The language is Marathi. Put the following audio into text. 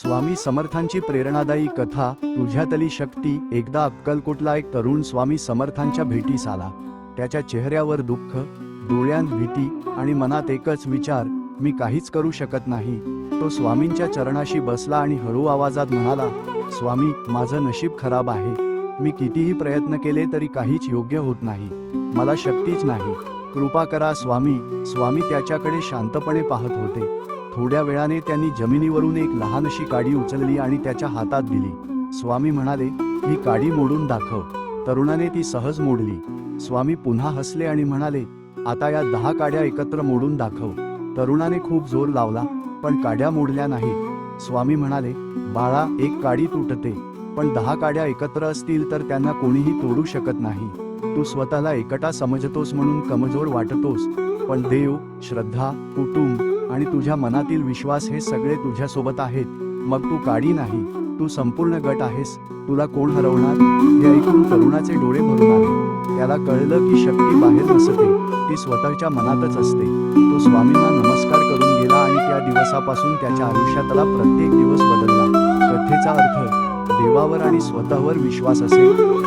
स्वामी समर्थांची प्रेरणादायी कथा तुझ्यातली शक्ती। एकदा अक्कलकोटला एक तरुण स्वामी समर्थांच्या भेटीस आला। त्याच्या चेहऱ्यावर दुःख, डोळ्यांत भीती आणि मनात एकच विचार, मी काहीच करू शकत नाही। तो स्वामींच्या चरणाशी बसला आणि हळू आवाजात म्हणाला, स्वामी, माझं नशीब खराब आहे। मी कितीही प्रयत्न केले तरी काहीच योग्य होत नाही। मला शक्तीच नाही। कृपा करा स्वामी। स्वामी त्याच्याकडे शांतपणे पाहत होते। थोड्या वेळाने त्यांनी जमिनीवरून एक लहानशी काडी उचलली आणि त्याच्या हातात दिली। स्वामी म्हणाले, ही काडी मोडून दाखव। तरुणाने ती सहज मोडली। स्वामी पुन्हा हसले आणि म्हणाले, आता या 10 काड्या एकत्र मोडून दाखव। तरुणाने खूप जोर लावला, पण काड्या मोडल्या नाहीत। स्वामी म्हणाले, बाळा, एक काडी तुटते, पण 10 काड्या एकत्र असतील तर त्यांना कोणीही तोडू शकत नाही। तू स्वतःला एकटा समजतोस म्हणून कमजोर वाटतोस, पण देव, श्रद्धा, कुटुंब आणि तुझ्या मनातील विश्वास हे सगळे तुझ्यासोबत आहेत। मग तू काडी नाही, तू संपूर्ण गट आहेस। तुला कोण हरवणार? हे ऐकून तरुणाचे डोळे भरून आले। त्याला कळलं की शक्ती बाहेर नसते, ती स्वतःच्या मनातच असते। तो स्वामींना नमस्कार करून गेला आणि त्या दिवसापासून त्याच्या आयुष्यातला प्रत्येक दिवस बदलला। कथेचा अर्थ, देवावर आणि स्वतःवर विश्वास असेल